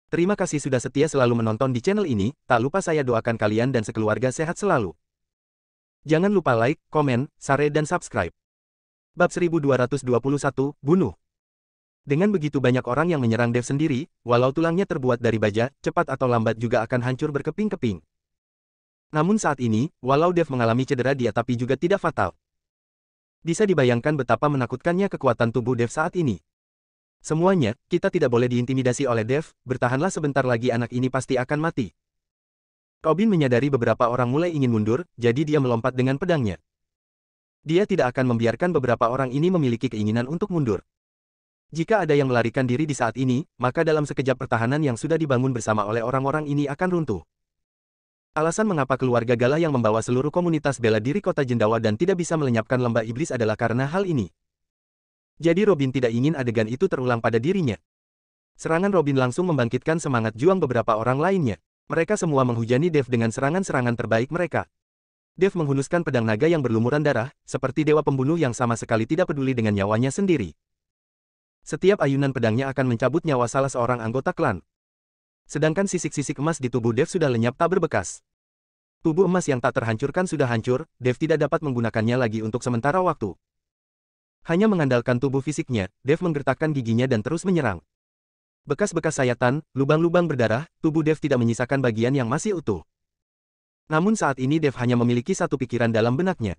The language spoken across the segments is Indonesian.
Terima kasih sudah setia selalu menonton di channel ini, tak lupa saya doakan kalian dan sekeluarga sehat selalu. Jangan lupa like, komen, share dan subscribe. Bab 1221, Bunuh. Dengan begitu banyak orang yang menyerang Dev sendiri, walau tulangnya terbuat dari baja, cepat atau lambat juga akan hancur berkeping-keping. Namun saat ini, walau Dev mengalami cedera dia tapi juga tidak fatal. Bisa dibayangkan betapa menakutkannya kekuatan tubuh Dev saat ini. Semuanya, kita tidak boleh diintimidasi oleh Dev, bertahanlah sebentar lagi anak ini pasti akan mati. Robin menyadari beberapa orang mulai ingin mundur, jadi dia melompat dengan pedangnya. Dia tidak akan membiarkan beberapa orang ini memiliki keinginan untuk mundur. Jika ada yang melarikan diri di saat ini, maka dalam sekejap pertahanan yang sudah dibangun bersama oleh orang-orang ini akan runtuh. Alasan mengapa keluarga Galah yang membawa seluruh komunitas bela diri kota Jendawa dan tidak bisa melenyapkan lembah iblis adalah karena hal ini. Jadi Robin tidak ingin adegan itu terulang pada dirinya. Serangan Robin langsung membangkitkan semangat juang beberapa orang lainnya. Mereka semua menghujani Dev dengan serangan-serangan terbaik mereka. Dev menghunuskan pedang naga yang berlumuran darah, seperti dewa pembunuh yang sama sekali tidak peduli dengan nyawanya sendiri. Setiap ayunan pedangnya akan mencabut nyawa salah seorang anggota klan. Sedangkan sisik-sisik emas di tubuh Dev sudah lenyap tak berbekas. Tubuh emas yang tak terhancurkan sudah hancur, Dev tidak dapat menggunakannya lagi untuk sementara waktu. Hanya mengandalkan tubuh fisiknya, Dev menggertakkan giginya dan terus menyerang. Bekas-bekas sayatan, lubang-lubang berdarah, tubuh Dev tidak menyisakan bagian yang masih utuh. Namun saat ini Dev hanya memiliki satu pikiran dalam benaknya.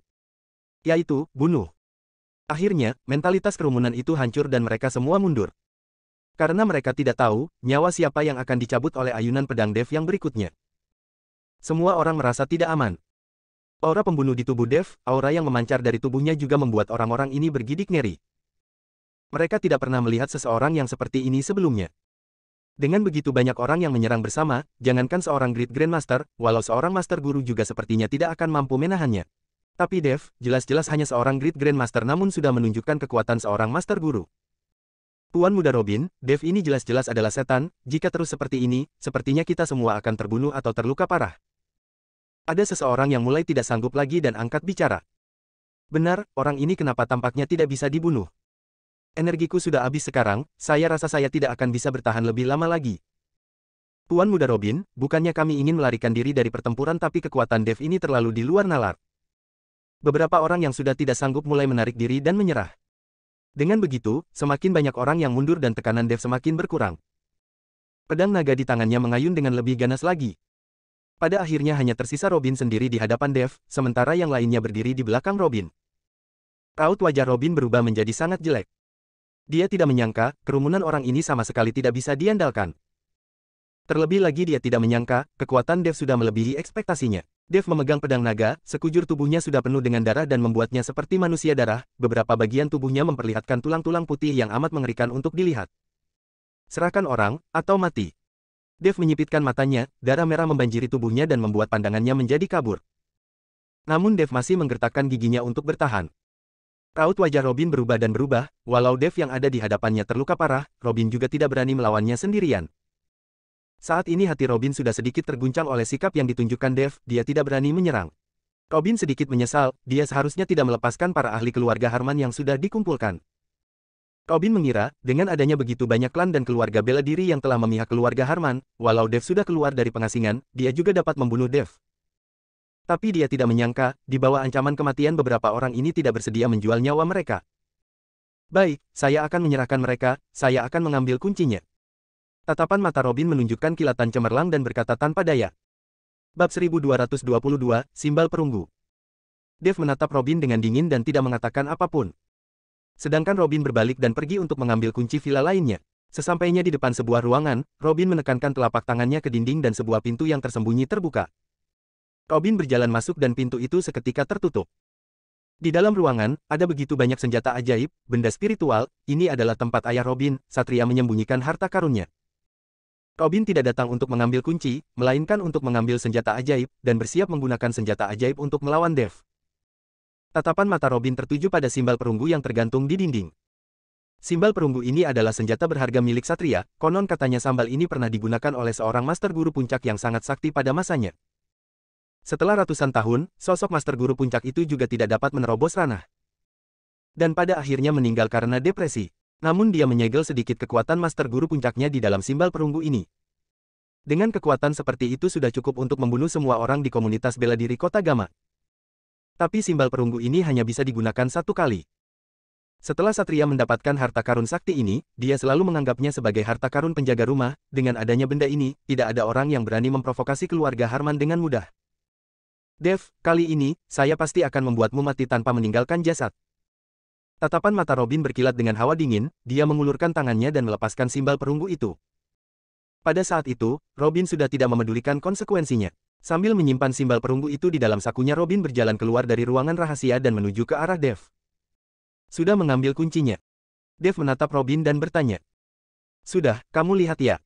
Yaitu, bunuh. Akhirnya, mentalitas kerumunan itu hancur dan mereka semua mundur. Karena mereka tidak tahu, nyawa siapa yang akan dicabut oleh ayunan pedang Dev yang berikutnya. Semua orang merasa tidak aman. Aura pembunuh di tubuh Dev, aura yang memancar dari tubuhnya juga membuat orang-orang ini bergidik ngeri. Mereka tidak pernah melihat seseorang yang seperti ini sebelumnya. Dengan begitu banyak orang yang menyerang bersama, jangankan seorang Great Grandmaster, walau seorang Master Guru juga sepertinya tidak akan mampu menahannya. Tapi Dev, jelas-jelas hanya seorang Great Grandmaster namun sudah menunjukkan kekuatan seorang Master Guru. Tuan Muda Robin, Dev ini jelas-jelas adalah setan, jika terus seperti ini, sepertinya kita semua akan terbunuh atau terluka parah. Ada seseorang yang mulai tidak sanggup lagi dan angkat bicara. Benar, orang ini kenapa tampaknya tidak bisa dibunuh? Energiku sudah habis sekarang, saya rasa saya tidak akan bisa bertahan lebih lama lagi. Tuan Muda Robin, bukannya kami ingin melarikan diri dari pertempuran tapi kekuatan Dev ini terlalu di luar nalar. Beberapa orang yang sudah tidak sanggup mulai menarik diri dan menyerah. Dengan begitu, semakin banyak orang yang mundur dan tekanan Dev semakin berkurang. Pedang naga di tangannya mengayun dengan lebih ganas lagi. Pada akhirnya hanya tersisa Robin sendiri di hadapan Dev, sementara yang lainnya berdiri di belakang Robin. Raut wajah Robin berubah menjadi sangat jelek. Dia tidak menyangka, kerumunan orang ini sama sekali tidak bisa diandalkan. Terlebih lagi dia tidak menyangka, kekuatan Dev sudah melebihi ekspektasinya. Dev memegang pedang naga, sekujur tubuhnya sudah penuh dengan darah dan membuatnya seperti manusia darah, beberapa bagian tubuhnya memperlihatkan tulang-tulang putih yang amat mengerikan untuk dilihat. Serahkan orang, atau mati. Dev menyipitkan matanya, darah merah membanjiri tubuhnya dan membuat pandangannya menjadi kabur. Namun Dev masih menggertakkan giginya untuk bertahan. Raut wajah Robin berubah dan berubah, walau Dev yang ada di hadapannya terluka parah, Robin juga tidak berani melawannya sendirian. Saat ini hati Robin sudah sedikit terguncang oleh sikap yang ditunjukkan Dev, dia tidak berani menyerang. Robin sedikit menyesal, dia seharusnya tidak melepaskan para ahli keluarga Harman yang sudah dikumpulkan. Robin mengira, dengan adanya begitu banyak klan dan keluarga bela diri yang telah memihak keluarga Harman, walau Dev sudah keluar dari pengasingan, dia juga dapat membunuh Dev. Tapi dia tidak menyangka, di bawah ancaman kematian beberapa orang ini tidak bersedia menjual nyawa mereka. Baik, saya akan menyerahkan mereka, saya akan mengambil kuncinya. Tatapan mata Robin menunjukkan kilatan cemerlang dan berkata tanpa daya. Bab 1222, Simbal Perunggu. Dev menatap Robin dengan dingin dan tidak mengatakan apapun. Sedangkan Robin berbalik dan pergi untuk mengambil kunci villa lainnya. Sesampainya di depan sebuah ruangan, Robin menekankan telapak tangannya ke dinding dan sebuah pintu yang tersembunyi terbuka. Robin berjalan masuk dan pintu itu seketika tertutup. Di dalam ruangan, ada begitu banyak senjata ajaib, benda spiritual, ini adalah tempat ayah Robin, satria menyembunyikan harta karunnya. Robin tidak datang untuk mengambil kunci, melainkan untuk mengambil senjata ajaib, dan bersiap menggunakan senjata ajaib untuk melawan Dev. Tatapan mata Robin tertuju pada simbal perunggu yang tergantung di dinding. Simbal perunggu ini adalah senjata berharga milik satria, konon katanya sambal ini pernah digunakan oleh seorang Master Guru Puncak yang sangat sakti pada masanya. Setelah ratusan tahun, sosok Master Guru Puncak itu juga tidak dapat menerobos ranah. Dan pada akhirnya meninggal karena depresi. Namun dia menyegel sedikit kekuatan Master Guru Puncaknya di dalam simbal perunggu ini. Dengan kekuatan seperti itu sudah cukup untuk membunuh semua orang di komunitas bela diri kota Gama. Tapi simbal perunggu ini hanya bisa digunakan satu kali. Setelah Satria mendapatkan harta karun sakti ini, dia selalu menganggapnya sebagai harta karun penjaga rumah. Dengan adanya benda ini, tidak ada orang yang berani memprovokasi keluarga Harman dengan mudah. Dev, kali ini, saya pasti akan membuatmu mati tanpa meninggalkan jasad. Tatapan mata Robin berkilat dengan hawa dingin, dia mengulurkan tangannya dan melepaskan simbal perunggu itu. Pada saat itu, Robin sudah tidak memedulikan konsekuensinya. Sambil menyimpan simbal perunggu itu di dalam sakunya, Robin berjalan keluar dari ruangan rahasia dan menuju ke arah Dev. Sudah mengambil kuncinya. Dev menatap Robin dan bertanya. Sudah, kamu lihat ya.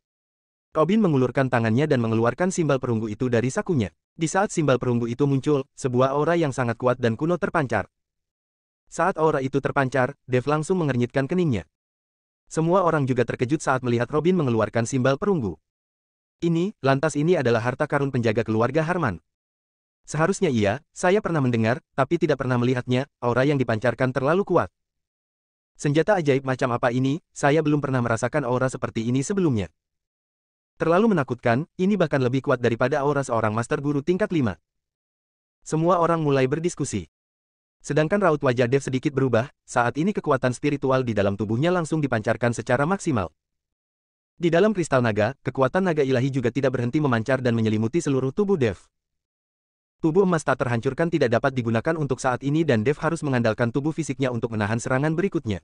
Robin mengulurkan tangannya dan mengeluarkan simbal perunggu itu dari sakunya. Di saat simbal perunggu itu muncul, sebuah aura yang sangat kuat dan kuno terpancar. Saat aura itu terpancar, Dev langsung mengernyitkan keningnya. Semua orang juga terkejut saat melihat Robin mengeluarkan simbal perunggu. Lantas ini adalah harta karun penjaga keluarga Harman. Seharusnya saya pernah mendengar, tapi tidak pernah melihatnya, aura yang dipancarkan terlalu kuat. Senjata ajaib macam apa ini, saya belum pernah merasakan aura seperti ini sebelumnya. Terlalu menakutkan, ini bahkan lebih kuat daripada aura seorang master guru tingkat 5. Semua orang mulai berdiskusi. Sedangkan raut wajah Dev sedikit berubah, saat ini kekuatan spiritual di dalam tubuhnya langsung dipancarkan secara maksimal. Di dalam kristal naga, kekuatan naga ilahi juga tidak berhenti memancar dan menyelimuti seluruh tubuh Dev. Tubuh emas tak terhancurkan tidak dapat digunakan untuk saat ini dan Dev harus mengandalkan tubuh fisiknya untuk menahan serangan berikutnya.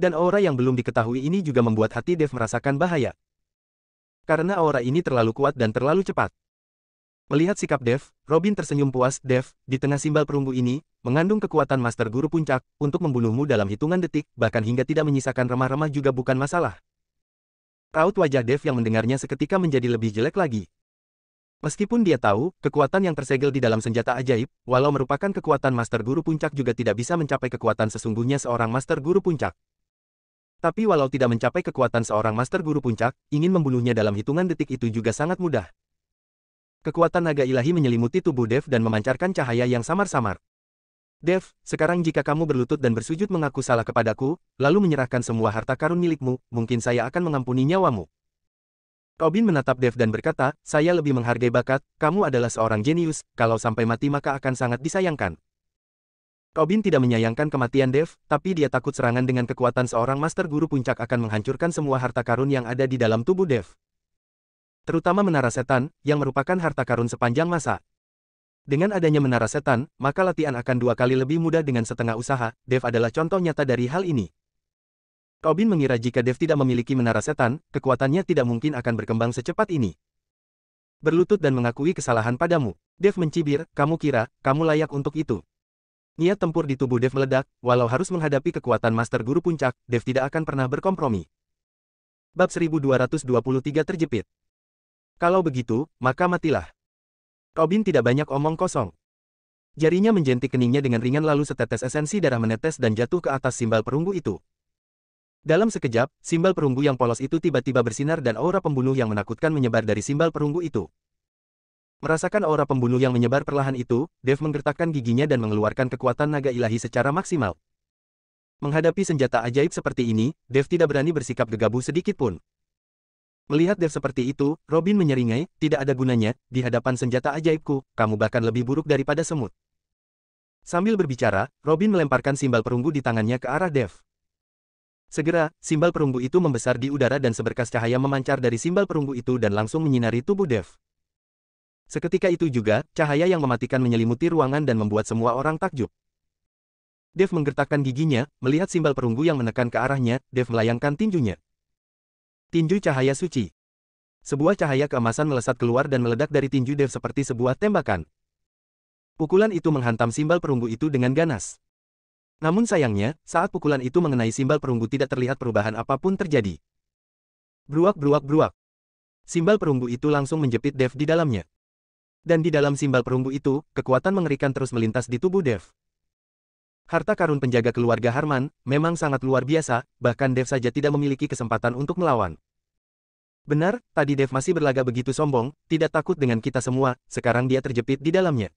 Dan aura yang belum diketahui ini juga membuat hati Dev merasakan bahaya. Karena aura ini terlalu kuat dan terlalu cepat. Melihat sikap Dev, Robin tersenyum puas. Dev, di tengah simbal perunggu ini, mengandung kekuatan Master Guru Puncak, untuk membunuhmu dalam hitungan detik, bahkan hingga tidak menyisakan remah-remah juga bukan masalah. Raut wajah Dev yang mendengarnya seketika menjadi lebih jelek lagi. Meskipun dia tahu, kekuatan yang tersegel di dalam senjata ajaib, walau merupakan kekuatan Master Guru Puncak juga tidak bisa mencapai kekuatan sesungguhnya seorang Master Guru Puncak. Tapi walau tidak mencapai kekuatan seorang Master Guru Puncak, ingin membunuhnya dalam hitungan detik itu juga sangat mudah. Kekuatan naga ilahi menyelimuti tubuh Dev dan memancarkan cahaya yang samar-samar. Dev, sekarang jika kamu berlutut dan bersujud mengaku salah kepadaku, lalu menyerahkan semua harta karun milikmu, mungkin saya akan mengampuni nyawamu. Robin menatap Dev dan berkata, saya lebih menghargai bakat, kamu adalah seorang jenius, kalau sampai mati maka akan sangat disayangkan. Robin tidak menyayangkan kematian Dev, tapi dia takut serangan dengan kekuatan seorang Master Guru Puncak akan menghancurkan semua harta karun yang ada di dalam tubuh Dev. Terutama menara setan, yang merupakan harta karun sepanjang masa. Dengan adanya menara setan, maka latihan akan 2 kali lebih mudah dengan setengah usaha. Dev adalah contoh nyata dari hal ini. Robin mengira jika Dev tidak memiliki menara setan, kekuatannya tidak mungkin akan berkembang secepat ini. Berlutut dan mengakui kesalahan padamu. Dev mencibir, kamu kira, kamu layak untuk itu. Niat tempur di tubuh Dev meledak, walau harus menghadapi kekuatan Master Guru Puncak, Dev tidak akan pernah berkompromi. Bab 1223 terjepit. Kalau begitu, maka matilah. Robin tidak banyak omong kosong. Jarinya menjentik keningnya dengan ringan lalu setetes esensi darah menetes dan jatuh ke atas simbal perunggu itu. Dalam sekejap, simbal perunggu yang polos itu tiba-tiba bersinar dan aura pembunuh yang menakutkan menyebar dari simbal perunggu itu. Merasakan aura pembunuh yang menyebar perlahan itu, Dev menggertakkan giginya dan mengeluarkan kekuatan naga ilahi secara maksimal. Menghadapi senjata ajaib seperti ini, Dev tidak berani bersikap gegabah sedikit pun. Melihat Dev seperti itu, Robin menyeringai, tidak ada gunanya, di hadapan senjata ajaibku, kamu bahkan lebih buruk daripada semut. Sambil berbicara, Robin melemparkan simbal perunggu di tangannya ke arah Dev. Segera, simbal perunggu itu membesar di udara dan seberkas cahaya memancar dari simbal perunggu itu dan langsung menyinari tubuh Dev. Seketika itu juga, cahaya yang mematikan menyelimuti ruangan dan membuat semua orang takjub. Dev menggertakkan giginya, melihat simbal perunggu yang menekan ke arahnya, Dev melayangkan tinjunya. Tinju cahaya suci. Sebuah cahaya keemasan melesat keluar dan meledak dari tinju Dev seperti sebuah tembakan. Pukulan itu menghantam simbal perunggu itu dengan ganas. Namun sayangnya, saat pukulan itu mengenai simbal perunggu tidak terlihat perubahan apapun terjadi. Bruak bruak bruak. Simbal perunggu itu langsung menjepit Dev di dalamnya. Dan di dalam simbal perunggu itu, kekuatan mengerikan terus melintas di tubuh Dev. Harta karun penjaga keluarga Harman, memang sangat luar biasa, bahkan Dev saja tidak memiliki kesempatan untuk melawan. Benar, tadi Dev masih berlagak begitu sombong, tidak takut dengan kita semua, sekarang dia terjepit di dalamnya.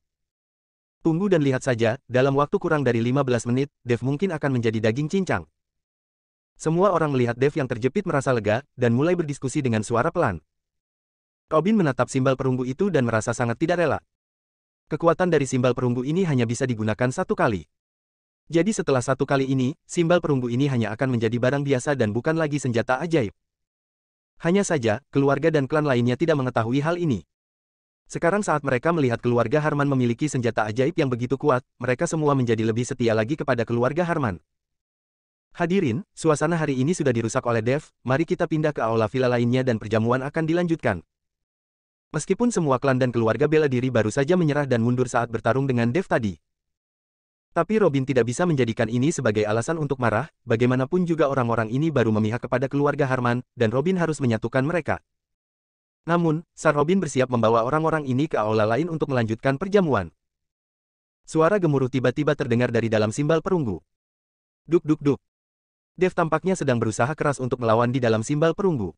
Tunggu dan lihat saja, dalam waktu kurang dari 15 menit, Dev mungkin akan menjadi daging cincang. Semua orang melihat Dev yang terjepit merasa lega, dan mulai berdiskusi dengan suara pelan. Robin menatap simbal perunggu itu dan merasa sangat tidak rela. Kekuatan dari simbal perunggu ini hanya bisa digunakan satu kali. Jadi setelah satu kali ini, simbal perunggu ini hanya akan menjadi barang biasa dan bukan lagi senjata ajaib. Hanya saja, keluarga dan klan lainnya tidak mengetahui hal ini. Sekarang saat mereka melihat keluarga Harman memiliki senjata ajaib yang begitu kuat, mereka semua menjadi lebih setia lagi kepada keluarga Harman. Hadirin, suasana hari ini sudah dirusak oleh Dev, mari kita pindah ke aula villa lainnya dan perjamuan akan dilanjutkan. Meskipun semua klan dan keluarga bela diri baru saja menyerah dan mundur saat bertarung dengan Dev tadi. Tapi Robin tidak bisa menjadikan ini sebagai alasan untuk marah, bagaimanapun juga orang-orang ini baru memihak kepada keluarga Harman, dan Robin harus menyatukan mereka. Namun, saat Robin bersiap membawa orang-orang ini ke aula lain untuk melanjutkan perjamuan. Suara gemuruh tiba-tiba terdengar dari dalam simbal perunggu. Duk duk duk. Dev tampaknya sedang berusaha keras untuk melawan di dalam simbal perunggu.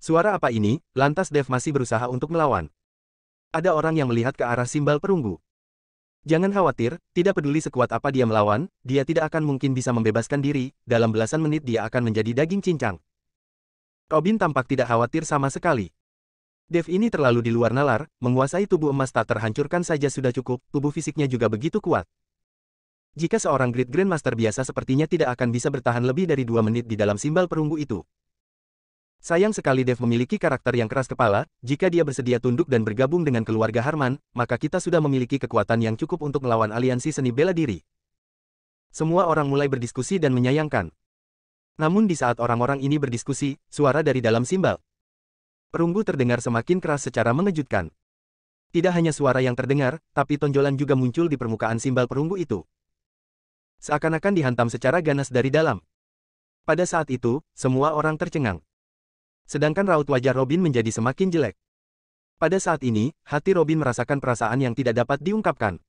Suara apa ini? Lantas Dev masih berusaha untuk melawan. Ada orang yang melihat ke arah simbal perunggu. Jangan khawatir, tidak peduli sekuat apa dia melawan, dia tidak akan mungkin bisa membebaskan diri, dalam belasan menit dia akan menjadi daging cincang. Robin tampak tidak khawatir sama sekali. Dev ini terlalu di luar nalar, menguasai tubuh emas tak terhancurkan saja sudah cukup, tubuh fisiknya juga begitu kuat. Jika seorang Great Grandmaster biasa sepertinya tidak akan bisa bertahan lebih dari 2 menit di dalam simbal perunggu itu. Sayang sekali Dev memiliki karakter yang keras kepala, jika dia bersedia tunduk dan bergabung dengan keluarga Harman, maka kita sudah memiliki kekuatan yang cukup untuk melawan aliansi seni bela diri. Semua orang mulai berdiskusi dan menyayangkan. Namun di saat orang-orang ini berdiskusi, suara dari dalam simbal perunggu terdengar semakin keras secara mengejutkan. Tidak hanya suara yang terdengar, tapi tonjolan juga muncul di permukaan simbal perunggu itu. Seakan-akan dihantam secara ganas dari dalam. Pada saat itu, semua orang tercengang. Sedangkan raut wajah Robin menjadi semakin jelek. Pada saat ini, hati Robin merasakan perasaan yang tidak dapat diungkapkan.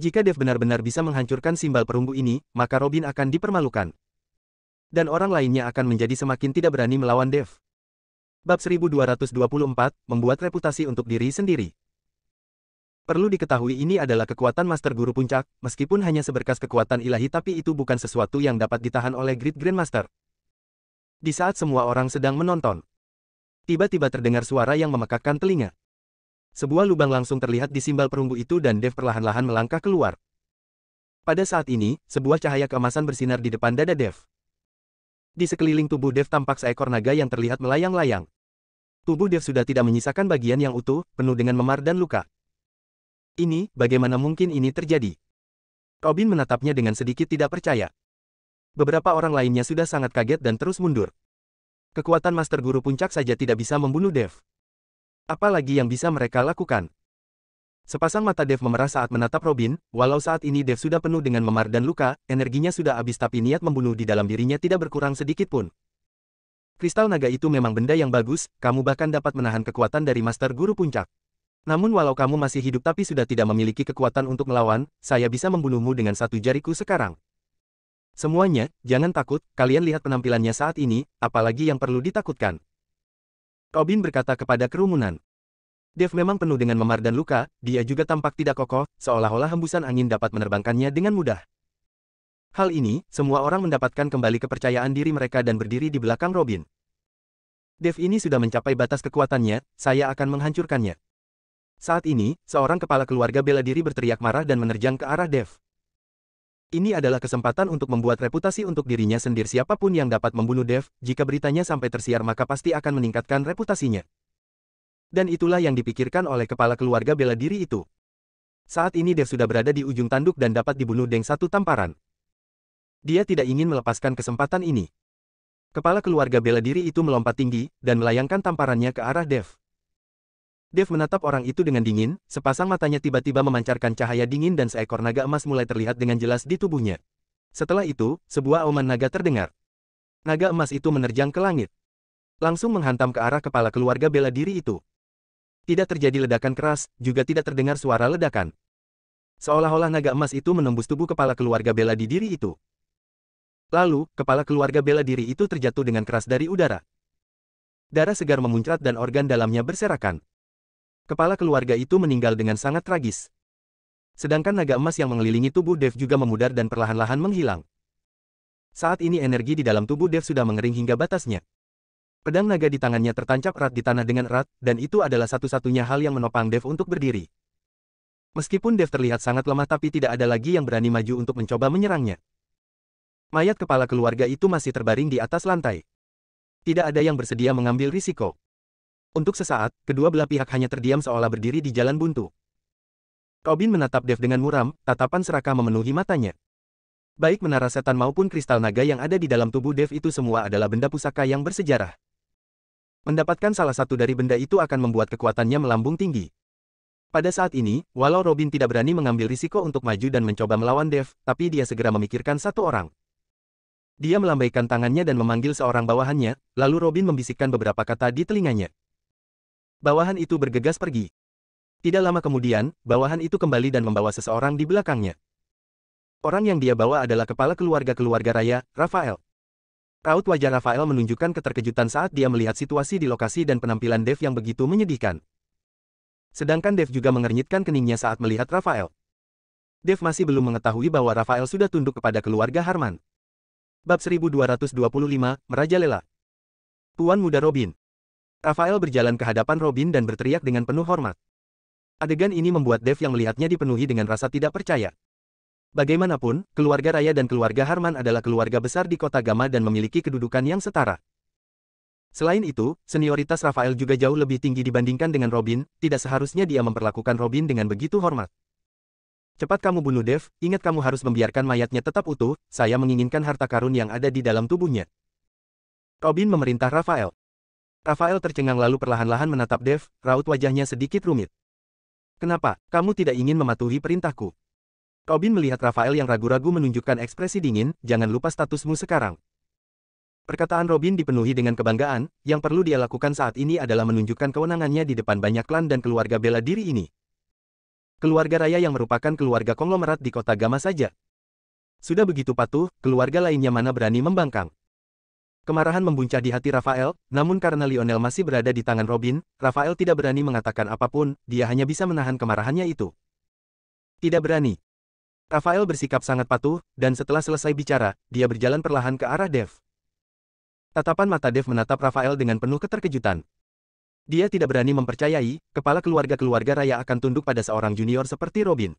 Jika Dev benar-benar bisa menghancurkan simbal perunggu ini, maka Robin akan dipermalukan. Dan orang lainnya akan menjadi semakin tidak berani melawan Dev. Bab 1224, membuat reputasi untuk diri sendiri. Perlu diketahui ini adalah kekuatan Master Guru Puncak, meskipun hanya seberkas kekuatan ilahi tapi itu bukan sesuatu yang dapat ditahan oleh Great Grandmaster. Di saat semua orang sedang menonton, tiba-tiba terdengar suara yang memekakkan telinga. Sebuah lubang langsung terlihat di simbal perunggu itu dan Dev perlahan-lahan melangkah keluar. Pada saat ini, sebuah cahaya keemasan bersinar di depan dada Dev. Di sekeliling tubuh Dev tampak seekor naga yang terlihat melayang-layang. Tubuh Dev sudah tidak menyisakan bagian yang utuh, penuh dengan memar dan luka. Ini, bagaimana mungkin ini terjadi? Robin menatapnya dengan sedikit tidak percaya. Beberapa orang lainnya sudah sangat kaget dan terus mundur. Kekuatan Master Guru Puncak saja tidak bisa membunuh Dev. Apalagi yang bisa mereka lakukan? Sepasang mata Dev memerah saat menatap Robin, walau saat ini Dev sudah penuh dengan memar dan luka, energinya sudah habis tapi niat membunuh di dalam dirinya tidak berkurang sedikit pun. Kristal naga itu memang benda yang bagus, kamu bahkan dapat menahan kekuatan dari Master Guru Puncak. Namun walau kamu masih hidup tapi sudah tidak memiliki kekuatan untuk melawan, saya bisa membunuhmu dengan satu jariku sekarang. Semuanya, jangan takut, kalian lihat penampilannya saat ini, apalagi yang perlu ditakutkan. Robin berkata kepada kerumunan. Dev memang penuh dengan memar dan luka, dia juga tampak tidak kokoh, seolah-olah hembusan angin dapat menerbangkannya dengan mudah. Hal ini, semua orang mendapatkan kembali kepercayaan diri mereka dan berdiri di belakang Robin. Dev ini sudah mencapai batas kekuatannya, saya akan menghancurkannya. Saat ini, seorang kepala keluarga bela diri berteriak marah dan menerjang ke arah Dev. Ini adalah kesempatan untuk membuat reputasi untuk dirinya sendiri. Siapapun yang dapat membunuh Dev, jika beritanya sampai tersiar maka pasti akan meningkatkan reputasinya. Dan itulah yang dipikirkan oleh kepala keluarga bela diri itu. Saat ini Dev sudah berada di ujung tanduk dan dapat dibunuh dengan satu tamparan. Dia tidak ingin melepaskan kesempatan ini. Kepala keluarga bela diri itu melompat tinggi, dan melayangkan tamparannya ke arah Dev. Dev menatap orang itu dengan dingin, sepasang matanya tiba-tiba memancarkan cahaya dingin dan seekor naga emas mulai terlihat dengan jelas di tubuhnya. Setelah itu, sebuah auman naga terdengar. Naga emas itu menerjang ke langit. Langsung menghantam ke arah kepala keluarga bela diri itu. Tidak terjadi ledakan keras, juga tidak terdengar suara ledakan. Seolah-olah naga emas itu menembus tubuh kepala keluarga bela diri itu. Lalu, kepala keluarga bela diri itu terjatuh dengan keras dari udara. Darah segar memuncrat dan organ dalamnya berserakan. Kepala keluarga itu meninggal dengan sangat tragis. Sedangkan naga emas yang mengelilingi tubuh Dev juga memudar dan perlahan-lahan menghilang. Saat ini energi di dalam tubuh Dev sudah mengering hingga batasnya. Pedang naga di tangannya tertancap erat di tanah dengan erat, dan itu adalah satu-satunya hal yang menopang Dev untuk berdiri. Meskipun Dev terlihat sangat lemah tapi tidak ada lagi yang berani maju untuk mencoba menyerangnya. Mayat kepala keluarga itu masih terbaring di atas lantai. Tidak ada yang bersedia mengambil risiko. Untuk sesaat, kedua belah pihak hanya terdiam seolah berdiri di jalan buntu. Robin menatap Dev dengan muram, tatapan serakah memenuhi matanya. Baik menara setan maupun kristal naga yang ada di dalam tubuh Dev itu semua adalah benda pusaka yang bersejarah. Mendapatkan salah satu dari benda itu akan membuat kekuatannya melambung tinggi. Pada saat ini, walau Robin tidak berani mengambil risiko untuk maju dan mencoba melawan Dev, tapi dia segera memikirkan satu orang. Dia melambaikan tangannya dan memanggil seorang bawahannya, lalu Robin membisikkan beberapa kata di telinganya. Bawahan itu bergegas pergi. Tidak lama kemudian, bawahan itu kembali dan membawa seseorang di belakangnya. Orang yang dia bawa adalah kepala keluarga raya, Raphael. Raut wajah Raphael menunjukkan keterkejutan saat dia melihat situasi di lokasi dan penampilan Dev yang begitu menyedihkan. Sedangkan Dev juga mengernyitkan keningnya saat melihat Raphael. Dev masih belum mengetahui bahwa Raphael sudah tunduk kepada keluarga Harman. Bab 1225, Merajalela. Tuan Muda Robin. Raphael berjalan ke hadapan Robin dan berteriak dengan penuh hormat. Adegan ini membuat Dev yang melihatnya dipenuhi dengan rasa tidak percaya. Bagaimanapun, keluarga raya dan keluarga Harman adalah keluarga besar di kota Gama dan memiliki kedudukan yang setara. Selain itu, senioritas Raphael juga jauh lebih tinggi dibandingkan dengan Robin, tidak seharusnya dia memperlakukan Robin dengan begitu hormat. Cepat kamu bunuh Dev, ingat kamu harus membiarkan mayatnya tetap utuh, saya menginginkan harta karun yang ada di dalam tubuhnya. Robin memerintah Raphael. Raphael tercengang lalu perlahan-lahan menatap Dev, raut wajahnya sedikit rumit. Kenapa, kamu tidak ingin mematuhi perintahku? Robin melihat Raphael yang ragu-ragu menunjukkan ekspresi dingin, jangan lupa statusmu sekarang. Perkataan Robin dipenuhi dengan kebanggaan, yang perlu dia lakukan saat ini adalah menunjukkan kewenangannya di depan banyak klan dan keluarga bela diri ini. Keluarga raya yang merupakan keluarga konglomerat di kota Gama saja. Sudah begitu patuh, keluarga lainnya mana berani membangkang. Kemarahan membuncah di hati Raphael, namun karena Lionel masih berada di tangan Robin, Raphael tidak berani mengatakan apapun, dia hanya bisa menahan kemarahannya itu. Tidak berani. Raphael bersikap sangat patuh, dan setelah selesai bicara, dia berjalan perlahan ke arah Dev. Tatapan mata Dev menatap Raphael dengan penuh keterkejutan. Dia tidak berani mempercayai, kepala keluarga raya akan tunduk pada seorang junior seperti Robin.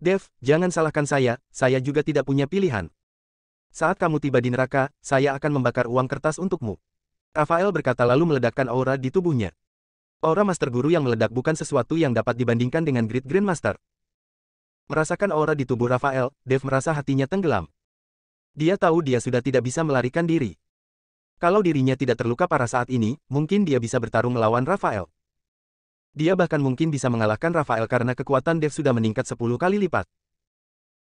Dev, jangan salahkan saya juga tidak punya pilihan. Saat kamu tiba di neraka, saya akan membakar uang kertas untukmu. Raphael berkata lalu meledakkan aura di tubuhnya. Aura Master Guru yang meledak bukan sesuatu yang dapat dibandingkan dengan Great Grandmaster. Merasakan aura di tubuh Raphael, Dev merasa hatinya tenggelam. Dia tahu dia sudah tidak bisa melarikan diri. Kalau dirinya tidak terluka parah saat ini, mungkin dia bisa bertarung melawan Raphael. Dia bahkan mungkin bisa mengalahkan Raphael karena kekuatan Dev sudah meningkat 10 kali lipat.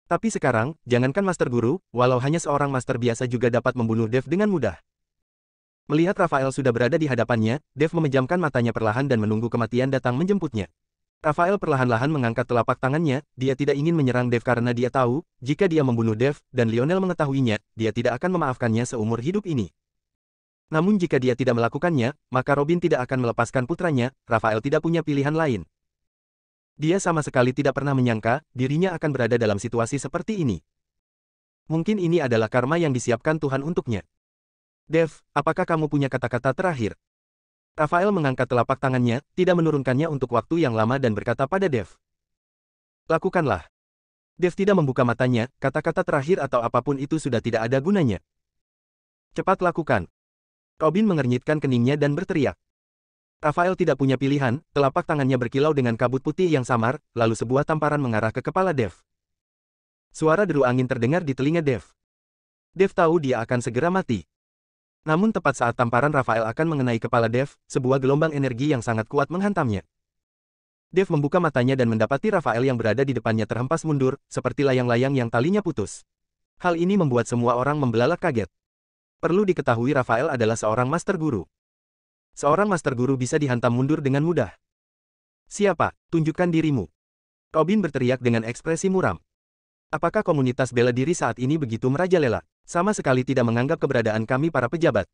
Tapi sekarang, jangankan Master Guru, walau hanya seorang Master biasa juga dapat membunuh Dev dengan mudah. Melihat Raphael sudah berada di hadapannya, Dev memejamkan matanya perlahan dan menunggu kematian datang menjemputnya. Raphael perlahan-lahan mengangkat telapak tangannya, dia tidak ingin menyerang Dev karena dia tahu, jika dia membunuh Dev, dan Lionel mengetahuinya, dia tidak akan memaafkannya seumur hidup ini. Namun jika dia tidak melakukannya, maka Robin tidak akan melepaskan putranya, Raphael tidak punya pilihan lain. Dia sama sekali tidak pernah menyangka, dirinya akan berada dalam situasi seperti ini. Mungkin ini adalah karma yang disiapkan Tuhan untuknya. Dev, apakah kamu punya kata-kata terakhir? Raphael mengangkat telapak tangannya, tidak menurunkannya untuk waktu yang lama dan berkata pada Dev. Lakukanlah. Dev tidak membuka matanya, kata-kata terakhir atau apapun itu sudah tidak ada gunanya. Cepat lakukan. Robin mengernyitkan keningnya dan berteriak. Raphael tidak punya pilihan, telapak tangannya berkilau dengan kabut putih yang samar, lalu sebuah tamparan mengarah ke kepala Dev. Suara deru angin terdengar di telinga Dev. Dev tahu dia akan segera mati. Namun tepat saat tamparan Raphael akan mengenai kepala Dev, sebuah gelombang energi yang sangat kuat menghantamnya. Dev membuka matanya dan mendapati Raphael yang berada di depannya terhempas mundur, seperti layang-layang yang talinya putus. Hal ini membuat semua orang membelalak kaget. Perlu diketahui Raphael adalah seorang Master Guru. Seorang Master Guru bisa dihantam mundur dengan mudah. Siapa? Tunjukkan dirimu. Robin berteriak dengan ekspresi muram. Apakah komunitas bela diri saat ini begitu merajalela? Sama sekali tidak menganggap keberadaan kami para pejabat.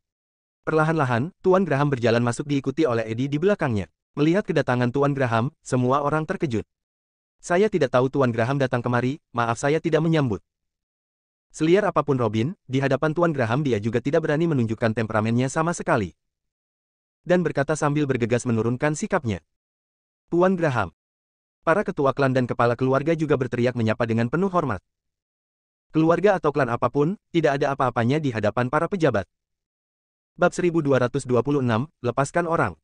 Perlahan-lahan, Tuan Graham berjalan masuk diikuti oleh Eddie di belakangnya. Melihat kedatangan Tuan Graham, semua orang terkejut. Saya tidak tahu Tuan Graham datang kemari, maaf saya tidak menyambut. Seliar apapun Robin, di hadapan Tuan Graham dia juga tidak berani menunjukkan temperamennya sama sekali. Dan berkata sambil bergegas menurunkan sikapnya. Tuan Graham. Para ketua klan dan kepala keluarga juga berteriak menyapa dengan penuh hormat. Keluarga atau klan apapun, tidak ada apa-apanya di hadapan para pejabat. Bab 1226, lepaskan orang.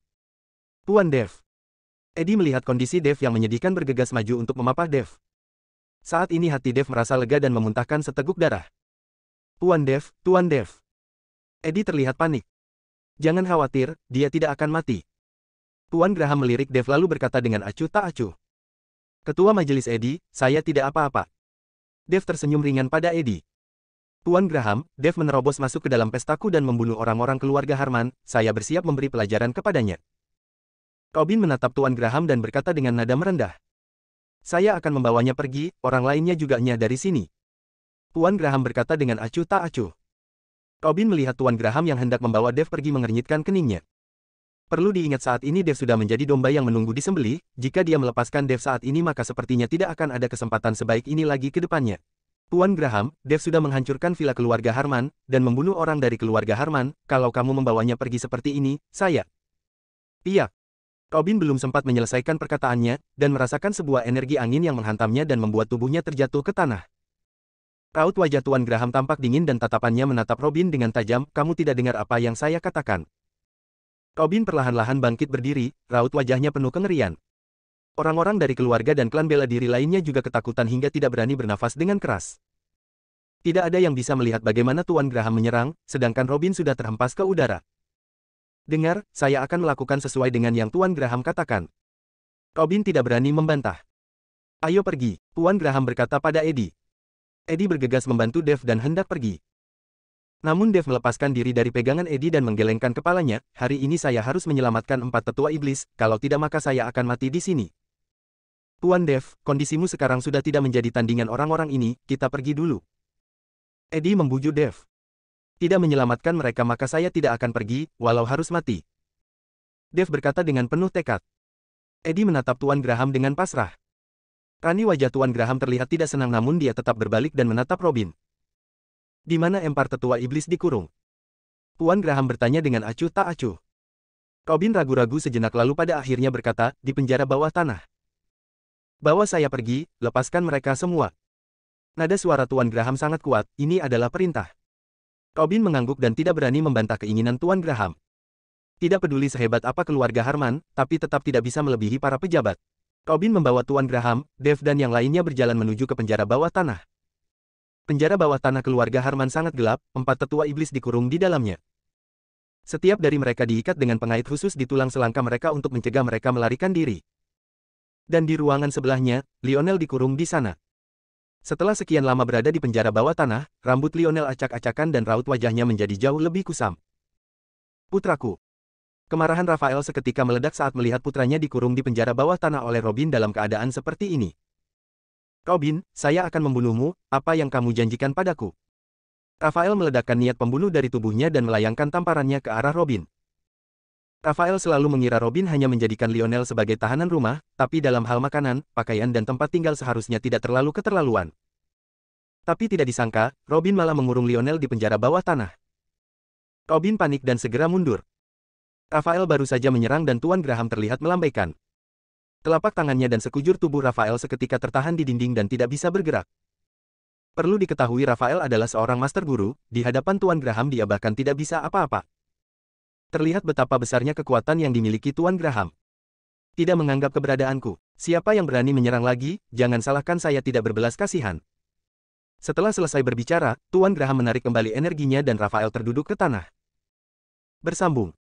Tuan Dev. Eddie melihat kondisi Dev yang menyedihkan bergegas maju untuk memapah Dev. Saat ini hati Dev merasa lega dan memuntahkan seteguk darah. Tuan Dev, Tuan Dev. Eddie terlihat panik. Jangan khawatir, dia tidak akan mati. Tuan Graham melirik Dev lalu berkata dengan acuh tak acuh. Ketua Majelis Eddie, saya tidak apa-apa. Dev tersenyum ringan pada Eddie. Tuan Graham, Dev menerobos masuk ke dalam pestaku dan membunuh orang-orang keluarga Harman, saya bersiap memberi pelajaran kepadanya. Robin menatap Tuan Graham dan berkata dengan nada merendah. Saya akan membawanya pergi, orang lainnya juga dari sini. Tuan Graham berkata dengan acuh tak acuh. Robin melihat Tuan Graham yang hendak membawa Dev pergi mengernyitkan keningnya. Perlu diingat saat ini Dev sudah menjadi domba yang menunggu disembelih, jika dia melepaskan Dev saat ini maka sepertinya tidak akan ada kesempatan sebaik ini lagi ke depannya. Tuan Graham, Dev sudah menghancurkan villa keluarga Harman, dan membunuh orang dari keluarga Harman, kalau kamu membawanya pergi seperti ini, saya. Iya. Robin belum sempat menyelesaikan perkataannya, dan merasakan sebuah energi angin yang menghantamnya dan membuat tubuhnya terjatuh ke tanah. Raut wajah Tuan Graham tampak dingin dan tatapannya menatap Robin dengan tajam, kamu tidak dengar apa yang saya katakan. Robin perlahan-lahan bangkit berdiri, raut wajahnya penuh kengerian. Orang-orang dari keluarga dan klan bela diri lainnya juga ketakutan hingga tidak berani bernafas dengan keras. Tidak ada yang bisa melihat bagaimana Tuan Graham menyerang, sedangkan Robin sudah terhempas ke udara. Dengar, saya akan melakukan sesuai dengan yang Tuan Graham katakan. Robin tidak berani membantah. Ayo pergi, Tuan Graham berkata pada Eddie. Eddie bergegas membantu Dev dan hendak pergi. Namun Dev melepaskan diri dari pegangan Eddie dan menggelengkan kepalanya, hari ini saya harus menyelamatkan 4 tetua iblis, kalau tidak maka saya akan mati di sini. Tuan Dev, kondisimu sekarang sudah tidak menjadi tandingan orang-orang ini, kita pergi dulu. Eddie membujuk Dev. Tidak menyelamatkan mereka maka saya tidak akan pergi, walau harus mati. Dev berkata dengan penuh tekad. Eddie menatap Tuan Graham dengan pasrah. Rani wajah Tuan Graham terlihat tidak senang namun dia tetap berbalik dan menatap Robin. Di mana empar tetua iblis dikurung? Tuan Graham bertanya dengan acuh tak acuh. Robin ragu-ragu sejenak lalu pada akhirnya berkata, di penjara bawah tanah. Bawa saya pergi, lepaskan mereka semua. Nada suara Tuan Graham sangat kuat, ini adalah perintah. Robin mengangguk dan tidak berani membantah keinginan Tuan Graham. Tidak peduli sehebat apa keluarga Harman, tapi tetap tidak bisa melebihi para pejabat. Robin membawa Tuan Graham, Dev dan yang lainnya berjalan menuju ke penjara bawah tanah. Penjara bawah tanah keluarga Harman sangat gelap, 4 tetua iblis dikurung di dalamnya. Setiap dari mereka diikat dengan pengait khusus di tulang selangka mereka untuk mencegah mereka melarikan diri. Dan di ruangan sebelahnya, Lionel dikurung di sana. Setelah sekian lama berada di penjara bawah tanah, rambut Lionel acak-acakan dan raut wajahnya menjadi jauh lebih kusam. Putraku. Kemarahan Raphael seketika meledak saat melihat putranya dikurung di penjara bawah tanah oleh Robin dalam keadaan seperti ini. Robin, saya akan membunuhmu, apa yang kamu janjikan padaku? Raphael meledakkan niat pembunuh dari tubuhnya dan melayangkan tamparannya ke arah Robin. Raphael selalu mengira Robin hanya menjadikan Lionel sebagai tahanan rumah, tapi dalam hal makanan, pakaian dan tempat tinggal seharusnya tidak terlalu keterlaluan. Tapi tidak disangka, Robin malah mengurung Lionel di penjara bawah tanah. Robin panik dan segera mundur. Raphael baru saja menyerang dan Tuan Graham terlihat melambaikan. Telapak tangannya dan sekujur tubuh Raphael seketika tertahan di dinding dan tidak bisa bergerak. Perlu diketahui Raphael adalah seorang master guru, di hadapan Tuan Graham dia bahkan tidak bisa apa-apa. Terlihat betapa besarnya kekuatan yang dimiliki Tuan Graham. Tidak menganggap keberadaanku. Siapa yang berani menyerang lagi, jangan salahkan saya tidak berbelas kasihan. Setelah selesai berbicara, Tuan Graham menarik kembali energinya dan Raphael terduduk ke tanah. Bersambung.